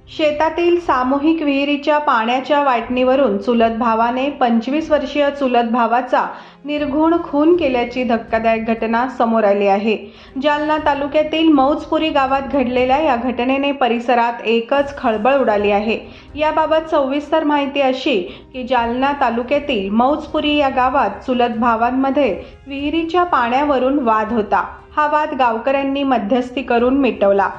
शेतातील सामूहिक विहिरीच्या पाण्याच्या वाटणीवरून चुलत भावाने 25 वर्षीय चुलत भावाचा निर्घृण खून केल्याची धक्कादायक घटना समोर आली आहे। जालना तालुक्यातील मौजपुरी गावात घडलेल्या या घटनेने परिसरात एकच खळबळ उडाली आहे। याबाबत सविस्तर माहिती अशी की जालना तालुक्यातील मौजपुरी या गावात चुलत भावांमध्ये विहिरीच्या पाण्यावरून वाद होता। हा वाद गावकऱ्यांनी मध्यस्थी करून मिटवला।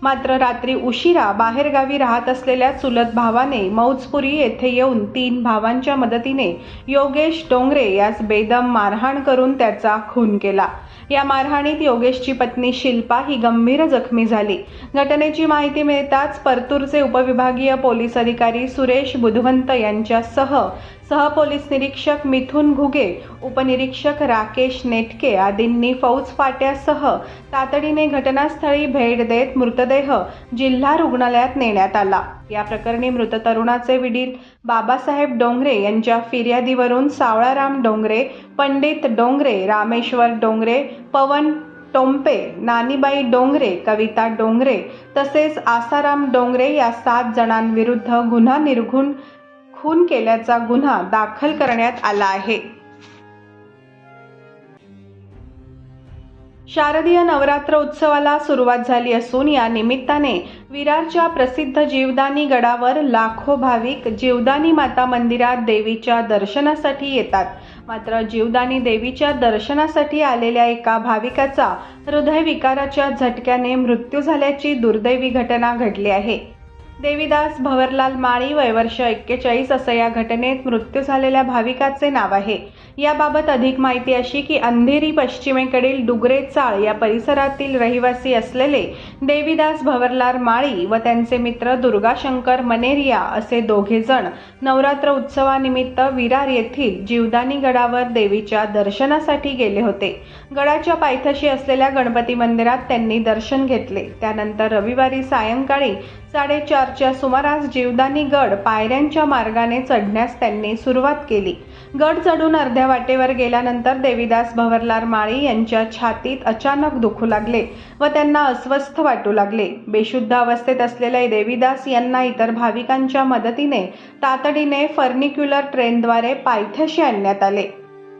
मात्र रात्री उशिरा बाहेरगावी राहत असलेल्या चुलत भावाने मौजपुरी येथे येऊन 3 भावांच्या मदतीने योगेश डोंगरे यास बेदम मारहाण करून त्याचा खून केला। या मारहाणीत योगेशची पत्नी शिल्पा ही गंभीर जखमी झाली। घटनेची माहिती मिळताच परतूरचे उपविभागीय पोलीस अधिकारी सुरेश बुधवंत यांच्यासह सहपोलीस निरीक्षक मिथुन घुगे, उपनिरीक्षक राकेश नेटके आदींनी फौज फाट्यासह तातडीने घटनास्थळी भेट देत मृतदेह जिल्हा रुग्णालयात नेण्यात आला। या प्रकरणी मृत तरुणाचे वडील बाबासाहेब डोंगरे यांच्या फिर्यादीवरून सावळाराम डोंगरे, पंडित डोंगरे, रामेश्वर डोंगरे, पवन टोंपे, नानीबाई डोंगरे, कविता डोंगरे तसेच आसाराम डोंगरे या 7 जणांविरुद्ध गुन्हा निर्घृण खून केल्याचा गुन्हा दाखल करण्यात आला आहे। शारदीय नवरात्र उत्सवाला सुरुवात झाली असून या निमित्ताने विरारच्या प्रसिद्ध जीवदानी गडावर लाखो भाविक जीवदानी माता मंदिरात देवीच्या दर्शनासाठी येतात। मात्र जीवदानी देवीच्या दर्शनासाठी आलेल्या एका भाविकाचा हृदयविकाराच्या झटक्याने मृत्यू झाल्याची दुर्दैवी घटना घडली आहे। देवीदास भवरलाल माळी वय वर्ष 41 असं या घटनेत मृत्यू झालेल्या भाविकाचे नाव आहे। याबाबत अधिक माहिती अशी की अंधेरी पश्चिमेकडील डुगरे चाळ या परिसरातील रहिवासी असलेले देवीदास भवरलाल माळी व त्यांचे मित्र दुर्गाशंकर मनेरिया असे दोघे जण नवरात्र उत्सवानिमित्त विरार येथील जीवदानी गडावर देवीच्या दर्शनासाठी गेले होते। गडाच्या पायथ्याशी असलेल्या गणपती मंदिरात त्यांनी दर्शन घेतले। त्यानंतर रविवारी सायंकाळी 4:30च्या सुमारास जीवदानी गड पायऱ्यांच्या मार्गाने चढण्यास त्यांनी सुरुवात केली। गड चढून अर्ध्या वाटेवर गेल्यानंतर देवीदास भवरलाल माळी यांच्या छातीत अचानक दुखू लागले व त्यांना अस्वस्थ वाटू लागले। बेशुद्ध अवस्थेत असलेले देवीदास यांना इतर भाविकांच्या मदतीने तातडीने फर्निक्युलर ट्रेनद्वारे पायथ्याशी आणण्यात आले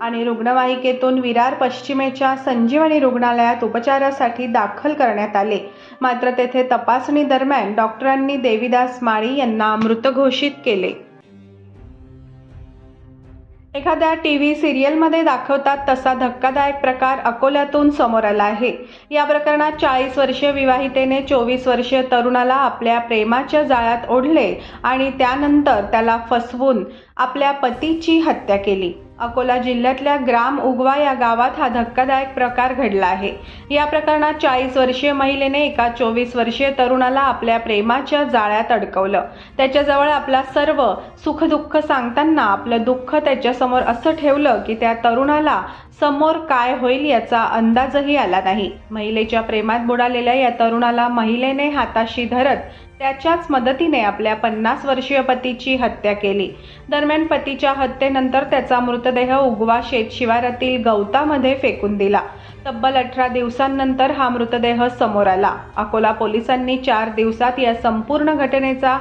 आणि रुग्णवाहिकेतून विरार पश्चिमेच्या संजीवनी रुग्णालयात उपचारासाठी दाखल करण्यात आले। मात्र तेथे तपासणी दरम्यान डॉक्टरांनी देवीदास माळी यांना मृत घोषित केले। एखाद्या टीव्ही सिरियलमध्ये दाखवतात तसा धक्कादायक प्रकार अकोल्यातून समोर आला आहे। या प्रकरणात 40 वर्षीय विवाहितेने 24 वर्षीय तरुणाला आपल्या प्रेमाच्या जाळ्यात ओढले आणि त्यानंतर त्याला फसवून आपल्या पतीची हत्या केली। अकोला जिल्ह्यातल्या ग्राम उगवा या गावात हा धक्कादायक प्रकार घडला आहे। या प्रकरणात 40 वर्षीय महिलेने एका 24 वर्षीय तरुणाला आपल्या प्रेमाच्या जाळ्यात अडकवलं। त्याच्याजवळ आपला सर्व सुखदुःख सांगताना आपलं दुःख त्याच्यासमोर असं ठेवलं की त्या तरुणाला समोर काय होईल याचा अंदाजही आला नाही। महिलेच्या प्रेमात बुडालेल्या या तरुणाला महिलेने हाताशी धरत त्याच्याच मदतीने आपल्या 50 वर्षीय पतीची हत्या केली। दरम्यान पतीच्या हत्येनंतर त्याचा मृतदेह उगवा शेत शिवारातील गवतामध्ये फेकून दिला। तब्बल 18 दिवसांनंतर हा मृतदेह समोर आला। अकोला पोलिसांनी 4 दिवसात या संपूर्ण घटनेचा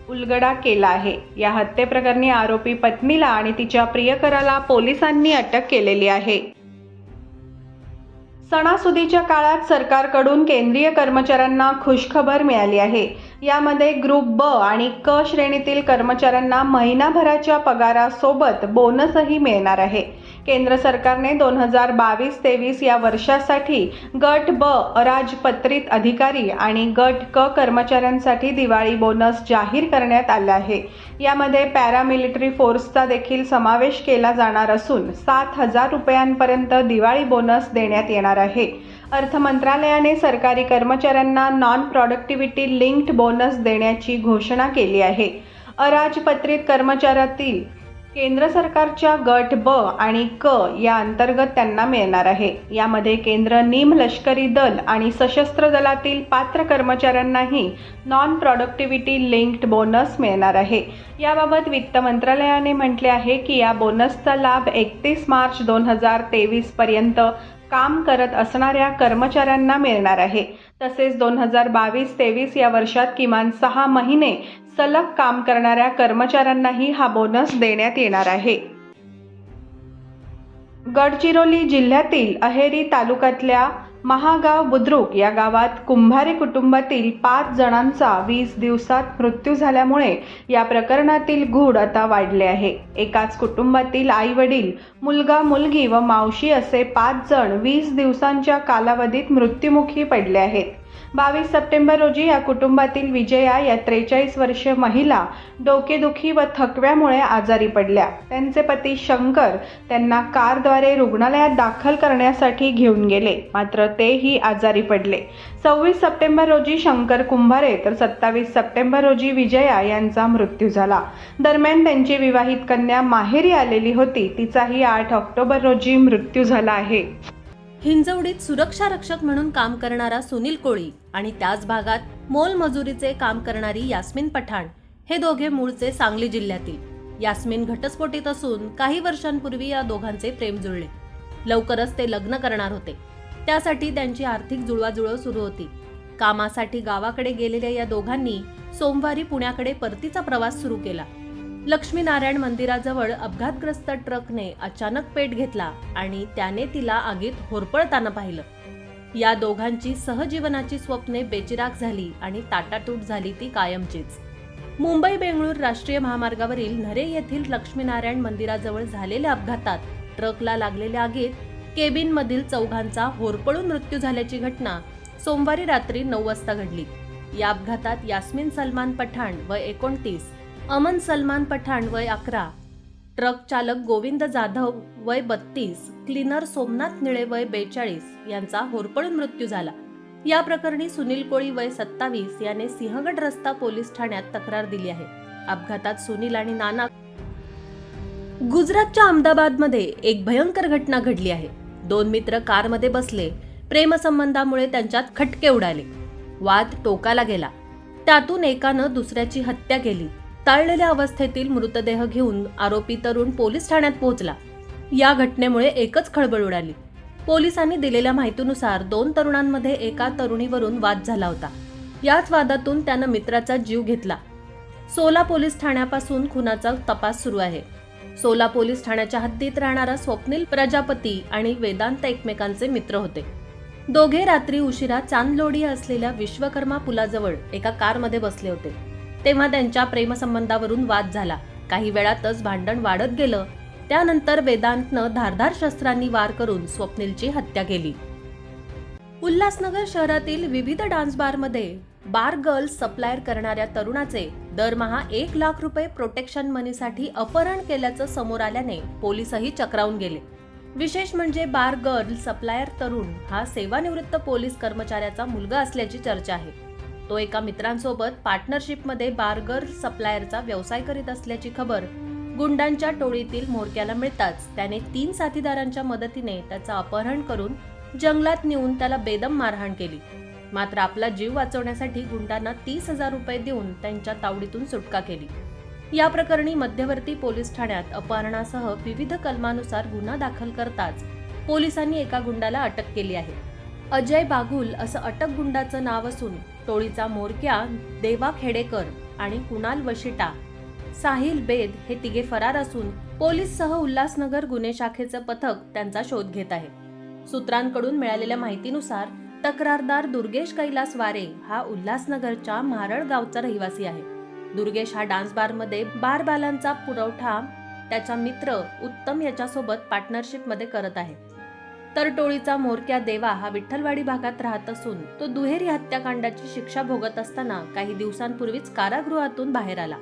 उलगडा केला आहे। या हत्येप्रकरणी आरोपी पत्नीला आणि तिच्या प्रियकराला पोलिसांनी अटक केलेली आहे। सणासुदीच्या काळात सरकारकडून केंद्रीय कर्मचाऱ्यांना खुशखबर मिळाली आहे। यामध्ये ग्रुप ब आणि क श्रेणीतील कर्मचाऱ्यांना महिनाभराच्या पगारासोबत बोनसही मिळणार आहे। केंद्र सरकारने 2022-23 या वर्षासाठी गट ब अराजपत्रित अधिकारी आणि गट क कर्मचाऱ्यांसाठी दिवाळी बोनस जाहीर करण्यात आला आहे। यामध्ये पॅरामिलिटरी फोर्सचा देखील समावेश केला जाणार असून 7,000 रुपयांपर्यंत दिवाळी बोनस देण्यात येणार आहे। अर्थ मंत्रालयाने सरकारी कर्मचाऱ्यांना नॉन प्रॉडक्टिव्हिटी लिंक्ड बोनस देण्याची घोषणा केली आहे। अराजपत्रित कर्मचाऱ्यातील केंद्र सरकारच्या गट ब आणि क या अंतर्गत त्यांना मिळणार आहे। यामध्ये केंद्र निमलष्करी दल आणि सशस्त्र दलातील पात्र कर्मचाऱ्यांनाही नॉन प्रॉडक्टिव्हिटी लिंक्ड बोनस मिळणार आहे। याबाबत वित्त मंत्रालयाने म्हटले आहे की या बोनसचा लाभ 31 मार्च 2023 पर्यंत काम करत असणाऱ्या कर्मचाऱ्यांना मिळणार आहे। तसेच 2022-23 या वर्षात किमान 6 महिने सलग काम करणाऱ्या कर्मचाऱ्यांनाही हा बोनस देण्यात येणार आहे. गडचिरोली जिल्ह्यातील अहेरी तालुक्यातल्या महागाव बुद्रुक या गावात कुंभारे कुटुंबातील 5 जणांचा 20 दिवसात मृत्यू झाल्यामुळे या प्रकरणातील गूढ आता वाढले आहे. एकाच कुटुंबातील आई वडील, मुलगा मुलगी व मावशी असे 5 जण 20 दिवसांच्या कालावधीत मृत्युमुखी पडले आहेत. 22 सप्टेंबर रोजी या कुटुंबातील विजया या 43 वर्षीय महिला डोकेदुखी व थकव्यामुळे आजारी पडल्या. त्यांचे पती शंकर त्यांना कारद्वारे रुग्णालयात दाखल करण्यासाठी घेऊन गेले, मात्र तेही आजारी पडले. 26 सप्टेंबर रोजी शंकर कुंभारे तर 27 सप्टेंबर रोजी विजया यांचा मृत्यू झाला. दरम्यान त्यांची विवाहित कन्या माहेरी आलेली होती, तिचाही 8 ऑक्टोबर रोजी मृत्यू झाला आहे. हिंजवडीत सुरक्षा रक्षक म्हणून काम करणारा सुनील कोळी आणि त्याच भागात मोलमजुरीचे काम करणारी यास्मिन पठाण हे दोघे मूळचे सांगली जिल्ह्यातील. यास्मिन घटस्फोटीत असून काही वर्षांपूर्वी या दोघांचे प्रेम जुळले. लवकरच ते लग्न करणार होते. त्यासाठी त्यांची आर्थिक जुळवाजुळव सुरू होती. कामासाठी गावाकडे गेलेल्या या दोघांनी सोमवारी पुण्याकडे परतीचा प्रवास सुरू केला. लक्ष्मीनारायण मंदिराजवळ अपघातग्रस्त ट्रकने अचानक पेट घेतला आणि त्याने तिला आगीत होरपळताना पाहिलं. या दोघांची सहजीवनाची स्वप्ने बेचिराख झाली आणि ताटातूट झाली ती कायमचीच. मुंबई बेंगळूर राष्ट्रीय महामार्गावरील नरे येथील लक्ष्मीनारायण मंदिराजवळ झालेल्या अपघातात ट्रकला लागलेल्या आगीत केबिनमधील चौघांचा होरपळून मृत्यू झाल्याची घटना सोमवारी रात्री 9 वाजता घडली. या अपघातात यास्मिन सलमान पठाण वय 29, अमन सलमान पठाण वय 11, ट्रक चालक गोविंद जाधव वय 32, क्लीनर सोमनाथ निळे वय 42 यांचा होरपळून मृत्यू झाला. या प्रकरणी सुनील कोळी वय 27 याने सिंहगड रस्ता पोलीस ठाण्यात तक्रार दिली आहे. अपघातात सुनील आणि नाना. गुजरातच्या अहमदाबादमध्ये एक भयंकर घटना घडली आहे. 2 मित्र कारमध्ये बसले. प्रेमसंबंधामुळे त्यांच्यात खटके उडाले. वाद टोकाला गेला. त्यातून एकानं दुसऱ्याची हत्या केली. तळलेल्या अवस्थेतील मृतदेह घेऊन आरोपी तरुण पोलीस ठाण्यात पोहोचला. या घटनेमुळे एकच खळबळ उडाली. पोलिसांनी दिलेल्या माहितीनुसार 2 तरुणांमध्ये एका तरुणीवरून वाद झाला होता. याच वादातून त्यानं मित्राचा जीव घेतला. सोला पोलीस ठाण्यापासून खुनाचा तपास सुरू आहे. सोला पोलीस ठाण्याच्या हद्दीत राहणारा स्वप्नील प्रजापती आणि वेदांत एकमेकांचे मित्र होते. दोघे रात्री उशिरा चांदलोडी असलेल्या विश्वकर्मा पुलाजवळ एका कारमध्ये बसले होते. तेव्हा त्यांच्या प्रेमसंबंधावरून वाद झाला. काही वेळातच भांडण वाढत गेलं. त्यानंतर वेदांतनं धारदार शस्त्रांनी वार करून स्वप्नीलची हत्या केली. उल्हासनगर शहरातील विविध डान्स बारमध्ये बार गर्ल्स सप्लायर करणाऱ्या तरुणाचे दरमहा 1 लाख रुपये प्रोटेक्शन मनीसाठी अपहरण केल्याचं समोर आल्याने पोलीसही चक्रावून गेले. विशेष म्हणजे बार गर्ल सप्लायर तरुण हा सेवानिवृत्त पोलीस कर्मचाऱ्याचा मुलगा असल्याची चर्चा आहे. तो एका मित्रांसोबत पार्टनरशिपमध्ये बार गर्ल सप्लायरचा व्यवसाय करीत असल्याची खबर गुंडांच्या टोळीतील म्होरक्याला मिळताच त्याने 3 साथीदारांच्या मदतीने त्याचं अपहरण करून जंगलात नेऊन त्याला बेदम मारहाण केली. मात्र आपला जीव वाचवण्यासाठी गुंडांना 30,000 रुपये देऊन त्यांच्या तावडीतून सुटका केली. या प्रकरणी मध्यवर्ती पोलीस ठाण्यात अपहरणासह विविध कलमानुसार गुन्हा दाखल करताच पोलिसांनी एका गुंडाला अटक केली आहे. अजय बागुल असं अटक गुंडाचं नाव असून टोळीचा म्होरक्या देवा खेडेकर आणि कुणाल वशिटा, साहिल बेद हे तिघे फरार असून पोलीससह उल्हासनगर गुन्हे शाखेचं पथक त्यांचा शोध घेत आहे. सूत्रांकडून मिळालेल्या माहितीनुसार तक्रारदार दुर्गेश कैलास वारे हा उल्हासनगरच्या म्हारळ गावचा रहिवासी आहे. दुर्गेश हा डान्स बारमध्ये बारबालांचा पुरवठा त्याचा मित्र उत्तम याच्यासोबत पार्टनरशिपमध्ये करत आहे. तर टोळीचा म्होरक्या देवा हा विठ्ठलवाडी भागात राहत असून तो दुहेरी हत्याकांडाची शिक्षा भोगत असताना काही दिवसांपूर्वीच कारागृहातून बाहेर आला.